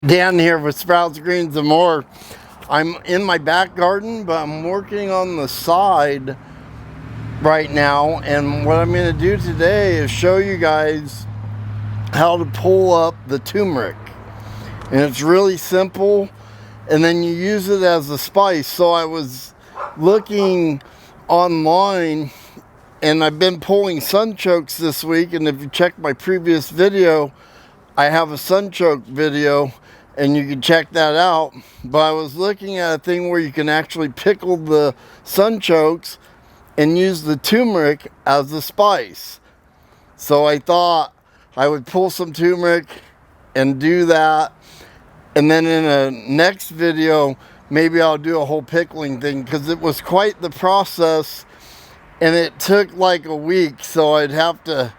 Dan here with Sprouts, Greens, and More. I'm in my back garden, but I'm working on the side right now. And what I'm going to do today is show you guys how to pull up the turmeric. And it's really simple. And then you use it as a spice. So I was looking online, and I've been pulling sunchokes this week. And if you check my previous video, I have a sunchoke video, and you can check that out. But I was looking at a thing where you can actually pickle the sunchokes and use the turmeric as a spice. So I thought I would pull some turmeric and do that. And then in a next video, maybe I'll do a whole pickling thing, because it was quite the process and it took like a week. So I'd have to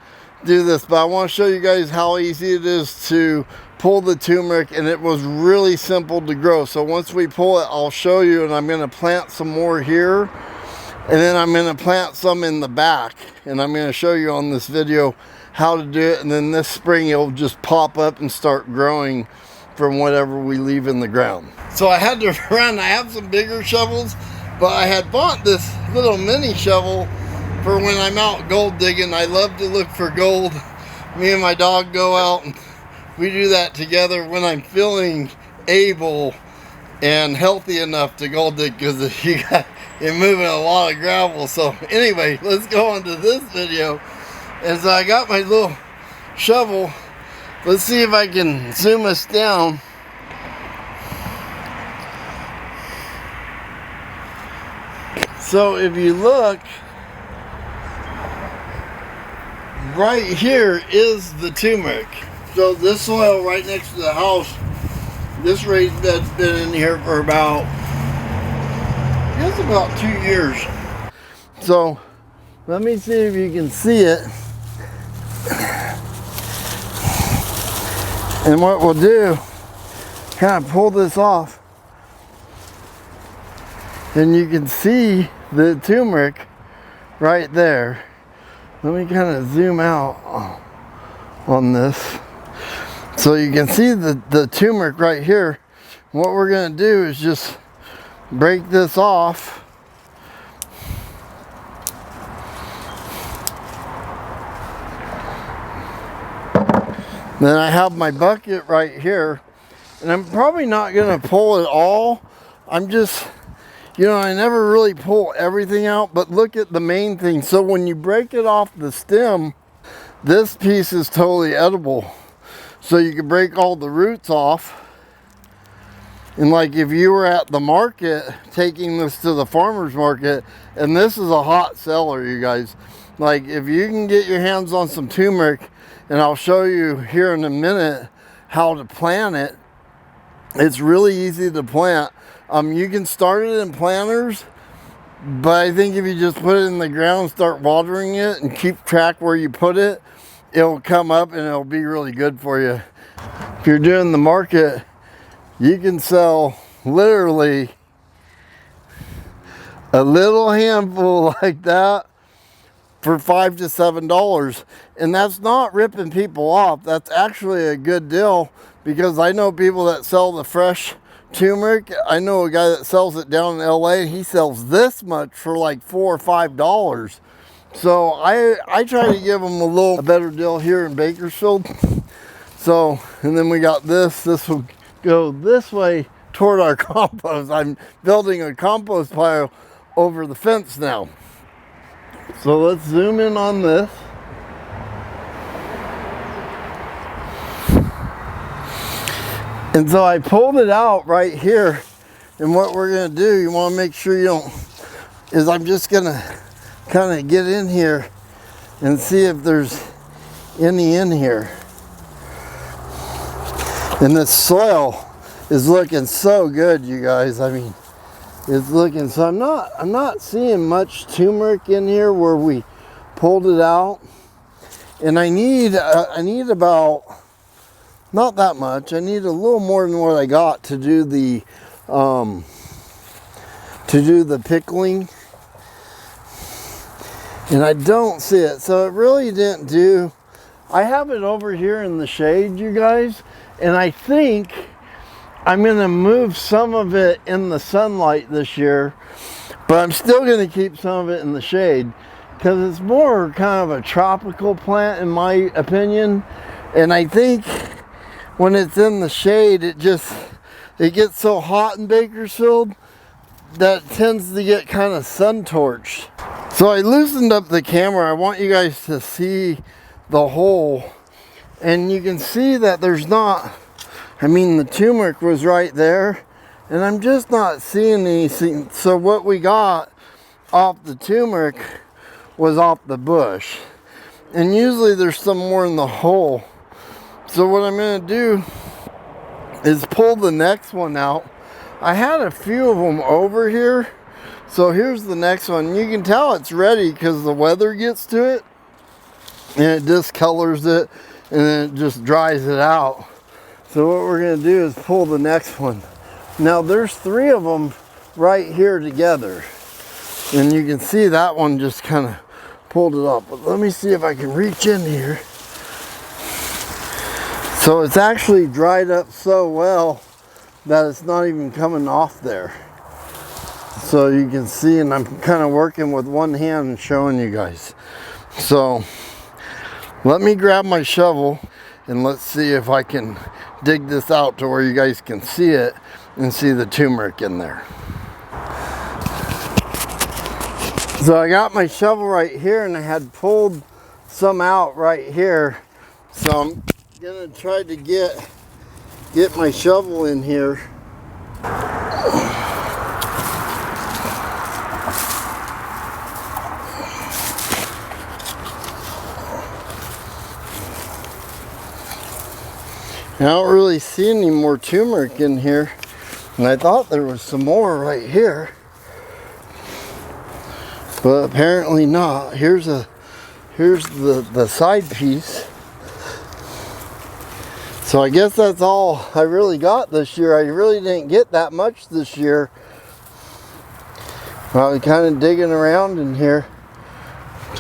do this, but I want to show you guys how easy it is to pull the turmeric, and it was really simple to grow. So once we pull it, I'll show you, and I'm going to plant some more here, and then I'm going to plant some in the back, and I'm going to show you on this video how to do it. And then this spring it'll just pop up and start growing from whatever we leave in the ground. So I had to run. I have some bigger shovels, but I had bought this little mini shovel for when I'm out gold digging. I love to look for gold. Me and my dog go out and we do that together when I'm feeling able and healthy enough to gold dig, because you're moving a lot of gravel. So anyway, let's go on to this video. As I got my little shovel, let's see if I can zoom us down. So if you look, right here is the turmeric. So this soil right next to the house, this raised bed's been in here for about 2 years. So let me see if you can see it. And what we'll do, kind of pull this off, and you can see the turmeric right there. Let me kind of zoom out on this so you can see the turmeric right here. What we're going to do is just break this off. Then I have my bucket right here, and I'm probably not going to pull it all. I'm just, I never really pull everything out, but look at the main thing. So when you break it off the stem, this piece is totally edible. So you can break all the roots off. And like if you were at the market taking this to the farmer's market, and this is a hot seller, you guys. Like if you can get your hands on some turmeric, and I'll show you here in a minute how to plant it. It's really easy to plant. You can start it in planters, but I think if you just put it in the ground, start watering it, and keep track where you put it, it'll come up and it'll be really good for you. If you're doing the market, you can sell literally a little handful like that for $5 to $7. And that's not ripping people off. That's actually a good deal, because I know people that sell the fresh turmeric. I know a guy that sells it down in LA. He sells this much for like $4 or $5. So I try to give them a better deal here in Bakersfield. So, and then we got this will go this way toward our compost. I'm building a compost pile over the fence now. So let's zoom in on this. And so I pulled it out right here. And what we're going to do, you want to make sure you don't, is I'm just going to kind of get in here and see if there's any in here. And this soil is looking so good, you guys. I mean, it's looking, so I'm not seeing much turmeric in here where we pulled it out. And I need about, not that much. I need a little more than what I got to do the pickling. And I don't see it, so it really didn't do. I have it over here in the shade, you guys, and I think I'm going to move some of it in the sunlight this year, but I'm still going to keep some of it in the shade because it's more kind of a tropical plant in my opinion. And I think when it's in the shade, it gets so hot in Bakersfield that it tends to get kind of sun torched. So I loosened up the camera. I want you guys to see the hole, and you can see that there's not, I mean, the turmeric was right there, and I'm just not seeing anything. So what we got off the turmeric was off the bush, and usually there's some more in the hole. So what I'm going to do is pull the next one out. I had a few of them over here, so here's the next one. You can tell it's ready because the weather gets to it and it discolors it and then it just dries it out. So what we're going to do is pull the next one. Now there's 3 of them right here together, and you can see that one just kind of pulled it up. But let me see if I can reach in here. So it's actually dried up so well that it's not even coming off there. So you can see, and I'm kind of working with one hand and showing you guys. So let me grab my shovel and let's see if I can dig this out to where you guys can see it and see the turmeric in there. So I got my shovel right here, and I had pulled some out right here. So I'm gonna try to get my shovel in here. I don't really see any more turmeric in here, and I thought there was some more right here, but apparently not. Here's the side piece. So I guess that's all I really got this year. I really didn't get that much this year. I was kind of digging around in here.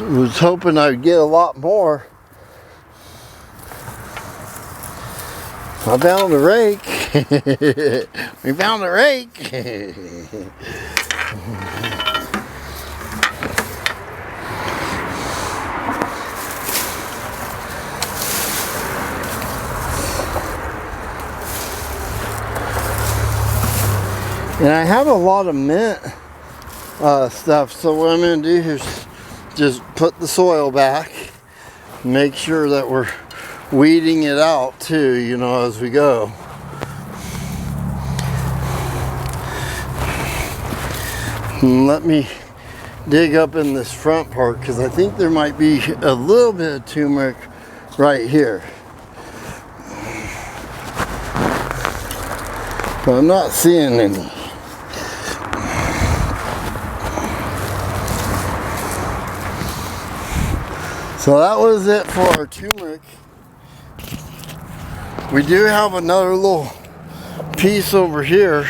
Was hoping I'd get a lot more. I found a rake. We found a rake. And I have a lot of mint stuff, so what I'm going to do is just put the soil back, make sure that we're weeding it out too, you know, as we go. And let me dig up in this front part, because I think there might be a little bit of turmeric right here. But I'm not seeing any. So that was it for our turmeric. We do have another little piece over here.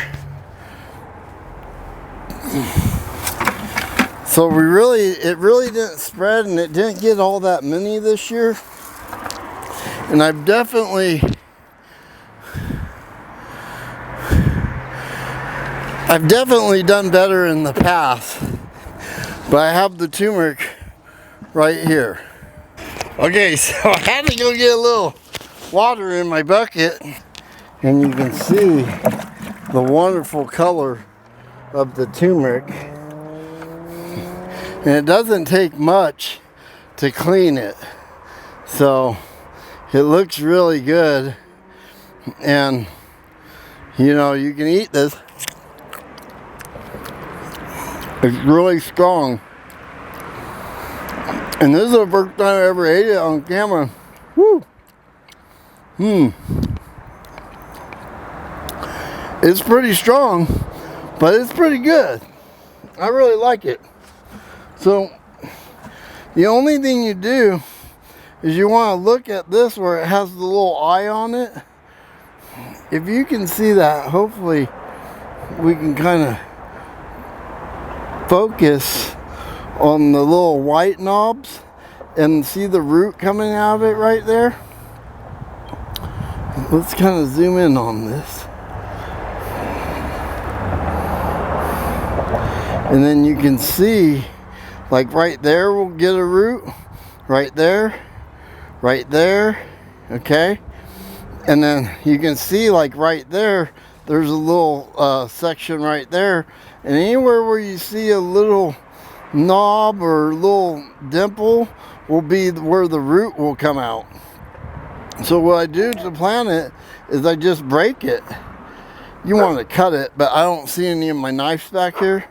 So it really didn't spread, and it didn't get all that many this year. And I've definitely done better in the past. But I have the turmeric right here. Okay, so I had to go get a little water in my bucket, and you can see the wonderful color of the turmeric. And it doesn't take much to clean it, so it looks really good. And you know, you can eat this. It's really strong. And this is the first time I ever ate it on camera. Woo! It's pretty strong, but it's pretty good. I really like it. So, the only thing you do is you want to look at this where it has the little eye on it. If you can see that, hopefully we can kind of focus on the little white knobs and see the root coming out of it right there. Let's kind of zoom in on this. And then you can see, like right there we'll get a root, right there, okay? And then you can see like right there, there's a little section right there. And anywhere where you see a little knob or little dimple will be where the root will come out. So what I do to plant it is I just break it. You want to cut it, but I don't see any of my knives back here.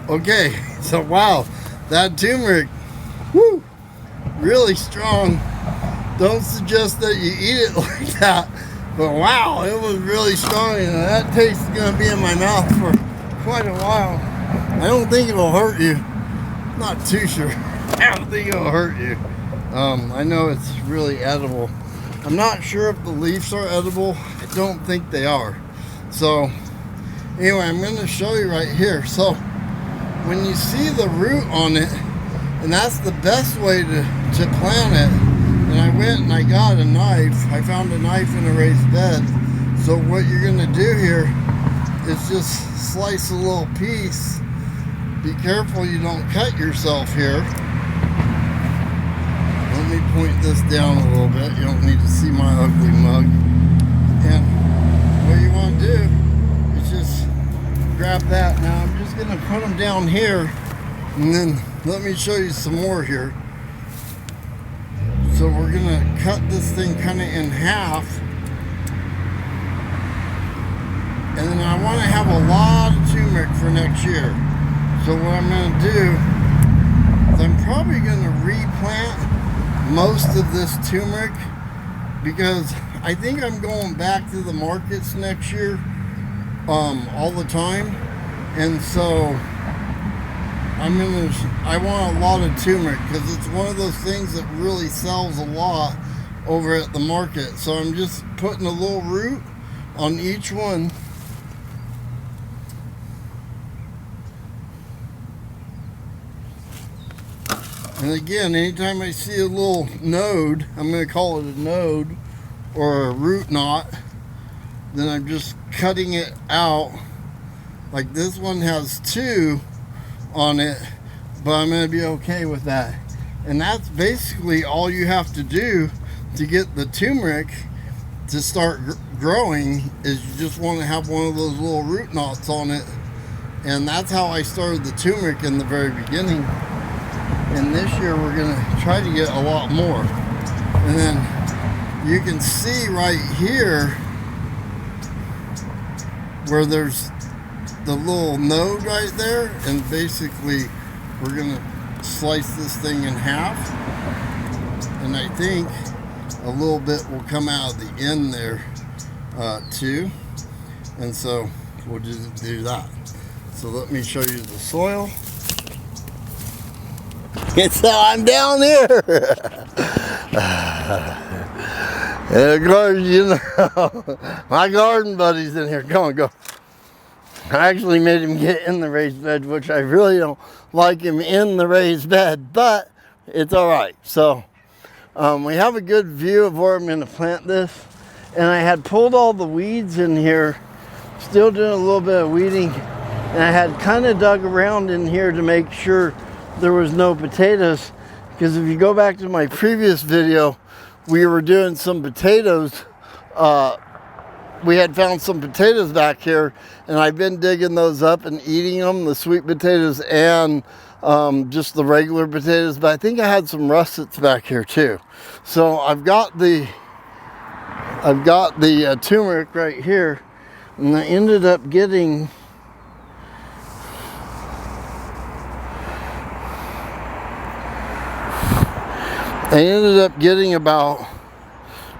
Okay, so wow, that turmeric, woo, really strong. Don't suggest that you eat it like that, but wow, it was really strong, and that taste is going to be in my mouth for quite a while. I don't think it will hurt you. Not too sure. I don't think it will hurt you. I know it's really edible. I'm not sure if the leaves are edible. I don't think they are. So anyway, I'm going to show you right here. So when you see the root on it, and that's the best way to plant it. And I went and I got a knife. I found a knife in a raised bed. So what you're going to do here is just slice a little piece. Be careful you don't cut yourself here. Let me point this down a little bit. You don't need to see my ugly mug. And what you want to do is just grab that. Now I'm just going to put them down here, and then let me show you some more here. So we're going to cut this thing kind of in half. And then I want to have a lot of turmeric for next year. So what I'm going to do is I'm probably going to replant most of this turmeric, because I think I'm going back to the markets next year all the time. And so I want a lot of turmeric, because it's one of those things that really sells a lot over at the market. So I'm just putting a little root on each one. And again, anytime I see a little node, I'm going to call it a node or a root knot, then I'm just cutting it out. Like this one has 2 on it, but I'm going to be okay with that. And that's basically all you have to do to get the turmeric to start growing, is you just want to have one of those little root knots on it. And that's how I started the turmeric in the very beginning. And this year we're going to try to get a lot more. And then you can see right here where there's the little node right there, and basically we're going to slice this thing in half, and I think a little bit will come out of the end there too, and so we'll just do that. So let me show you the soil. It's I'm down here. And of course, you know, my garden buddy's in here. Come on, go. I actually made him get in the raised bed, which I really don't like him in the raised bed, but it's all right. So we have a good view of where I'm going to plant this. And I had pulled all the weeds in here, still doing a little bit of weeding. And I had kind of dug around in here to make sure there was no potatoes, because if you go back to my previous video, we were doing some potatoes. We had found some potatoes back here, and I've been digging those up and eating them, the sweet potatoes and just the regular potatoes, but I think I had some russets back here too. So I've got the turmeric right here, and I ended up getting about,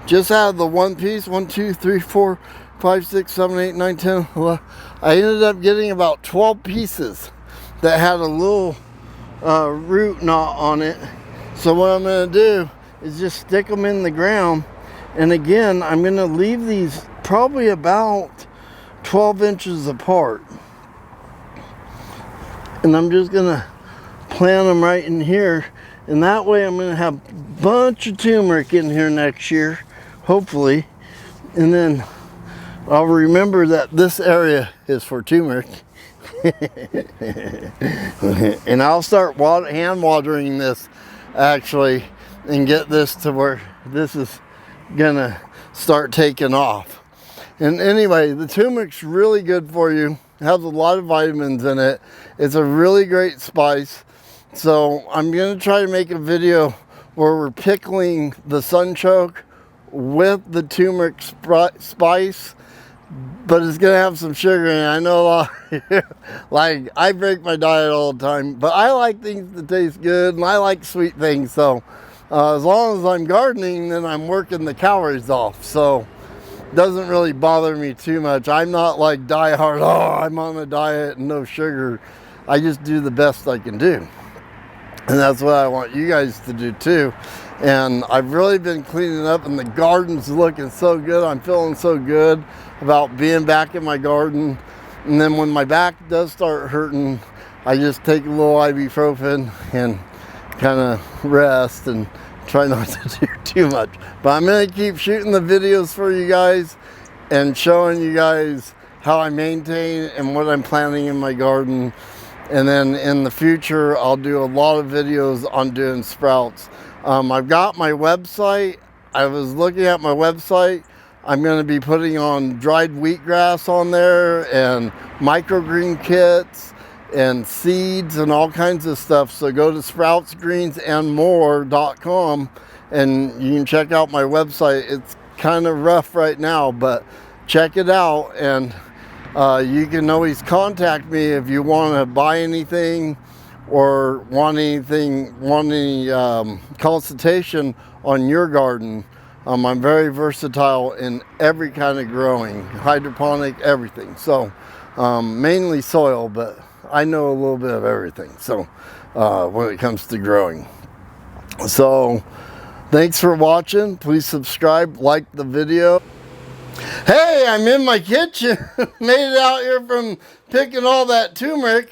just out of the one piece, 1, 2, 3, 4, 5, 6, 7, 8, 9, 10, 11, I ended up getting about 12 pieces that had a little root knot on it. So what I'm going to do is just stick them in the ground. And again, I'm going to leave these probably about 12 inches apart. And I'm just going to plant them right in here. And that way I'm going to have a bunch of turmeric in here next year, hopefully. And then I'll remember that this area is for turmeric. And I'll start hand watering this actually and get this to where this is gonna start taking off. And anyway, the turmeric's really good for you. It has a lot of vitamins in it. It's a really great spice. So I'm gonna try to make a video where we're pickling the sunchoke with the turmeric spice, but it's gonna have some sugar in it. I know a lot of you, like, I break my diet all the time, but I like things that taste good and I like sweet things. So as long as I'm gardening, then I'm working the calories off. So it doesn't really bother me too much. I'm not like die hard, oh, I'm on a diet and no sugar. I just do the best I can do. And that's what I want you guys to do too. And I've really been cleaning up and the garden's looking so good. I'm feeling so good about being back in my garden. And then when my back does start hurting, I just take a little ibuprofen and kind of rest and try not to do too much. But I'm gonna keep shooting the videos for you guys and showing you guys how I maintain and what I'm planting in my garden. And then in the future, I'll do a lot of videos on doing sprouts. I've got my website. I was looking at my website. I'm going to be putting on dried wheatgrass on there and microgreen kits and seeds and all kinds of stuff. So go to sproutsandgreensandmore.com and you can check out my website. It's kind of rough right now, but check it out. And you can always contact me if you want to buy anything or want any consultation on your garden. I'm very versatile in every kind of growing, hydroponic, everything. So mainly soil, but I know a little bit of everything. So when it comes to growing. So thanks for watching. Please subscribe, like the video. Hey, I'm in my kitchen. Made it out here from picking all that turmeric.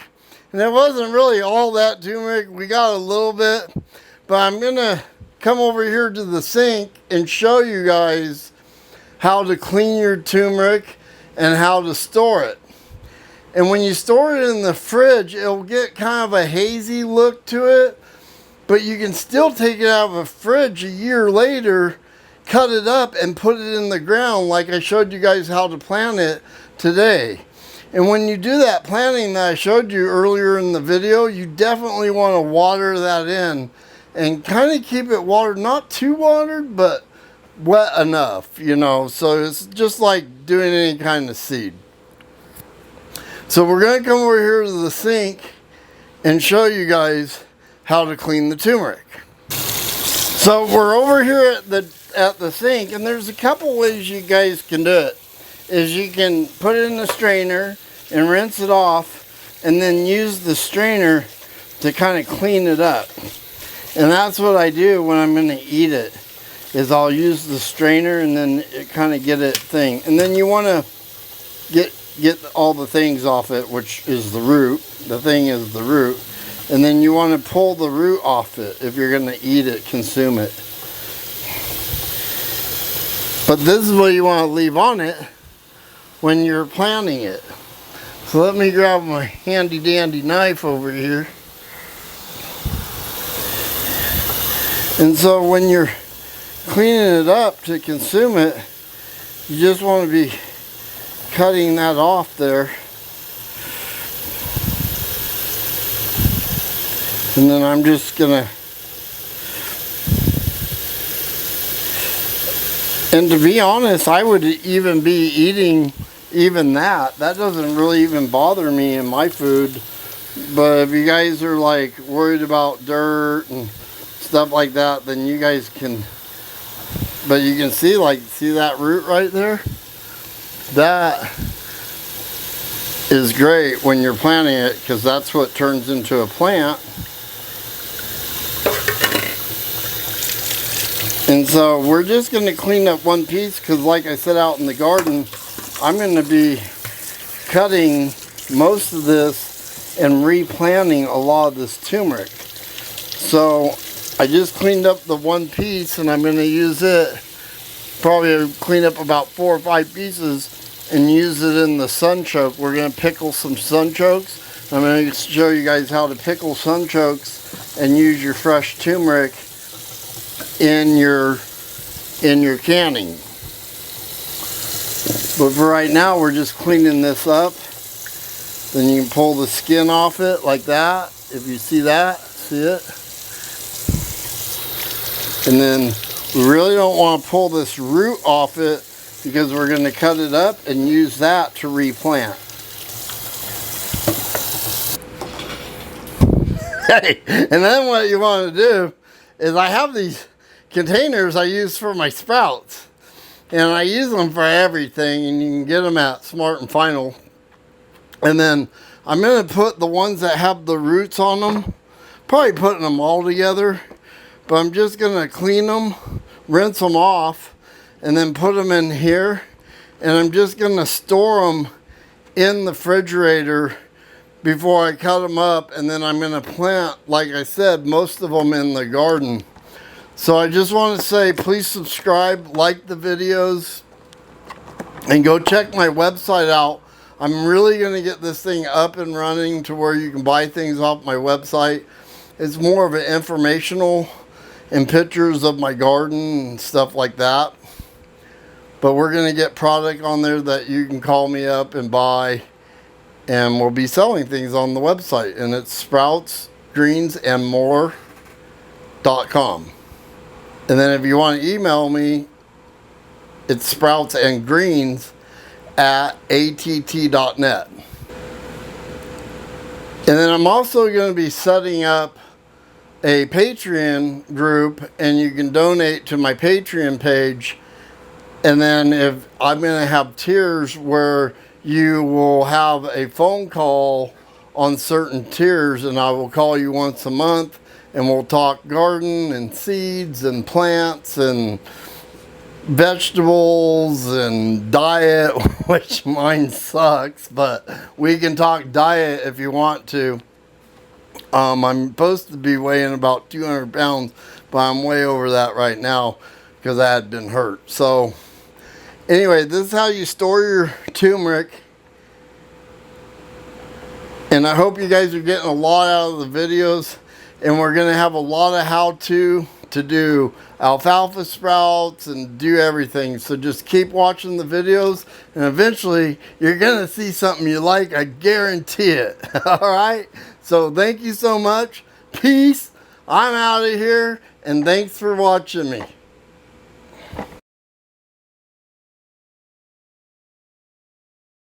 And it wasn't really all that turmeric. We got a little bit. But I'm going to come over here to the sink and show you guys how to clean your turmeric and how to store it. And when you store it in the fridge, it'll get kind of a hazy look to it. But you can still take it out of a fridge a year later, cut it up and put it in the ground like I showed you guys how to plant it today. And when you do that planting that I showed you earlier in the video, you definitely want to water that in and kind of keep it watered, not too watered, but wet enough, you know, so it's just like doing any kind of seed. So we're going to come over here to the sink and show you guys how to clean the turmeric. So we're over here at the sink, and there's a couple ways you guys can do it. Is you can put it in the strainer and rinse it off and then use the strainer to kind of clean it up. And that's what I do when I'm going to eat it, is I'll use the strainer and then it kind of get it thing. And then you want to get all the things off it, which is the root. The thing is the root. And then you want to pull the root off it if you're going to eat it, consume it. But this is what you want to leave on it when you're planting it. So let me grab my handy dandy knife over here. And so when you're cleaning it up to consume it, you just want to be cutting that off there. And then I'm just gonna, and to be honest, I would even be eating even that. That doesn't really even bother me in my food. But if you guys are like worried about dirt and stuff like that, then you guys can, but you can see, like, see that root right there? That is great when you're planting it, because that's what turns into a plant. And so we're just going to clean up one piece, because like I said, out in the garden, I'm going to be cutting most of this and replanting a lot of this turmeric. So I just cleaned up the one piece, and I'm going to use it, probably clean up about 4 or 5 pieces and use it in the sunchoke. We're going to pickle some sunchokes. I'm going to show you guys how to pickle sunchokes and use your fresh turmeric in your canning. But for right now, we're just cleaning this up. Then you can pull the skin off it like that. If you see that, see it? And then we really don't want to pull this root off it because we're going to cut it up and use that to replant. Hey, and then what you want to do is I have these containers I use for my sprouts. And I use them for everything, and you can get them at Smart and Final. And then I'm going to put the ones that have the roots on them, probably putting them all together. But I'm just going to clean them, rinse them off, and then put them in here. And I'm just going to store them in the refrigerator before I cut them up. And then I'm going to plant, like I said, most of them in the garden. So I just want to say, please subscribe, like the videos, and go check my website out. I'm really going to get this thing up and running to where you can buy things off my website. It's more of an informational and pictures of my garden and stuff like that. But we're going to get product on there that you can call me up and buy. And we'll be selling things on the website. And it's sproutsandgreens.com. And then if you want to email me, it's sproutsandgreens@att.net. And then I'm also going to be setting up a Patreon group, and you can donate to my Patreon page. And then if I'm going to have tiers where you will have a phone call on certain tiers, and I will call you once a month. And we'll talk garden and seeds and plants and vegetables and diet, which mine sucks, but we can talk diet if you want to. I'm supposed to be weighing about 200 pounds, but I'm way over that right now because I had been hurt. So anyway, this is how you store your turmeric. And I hope you guys are getting a lot out of the videos. And we're going to have a lot of how-to do alfalfa sprouts and do everything. So just keep watching the videos, and eventually you're going to see something you like. I guarantee it. All right? So thank you so much. Peace. I'm out of here, and thanks for watching me.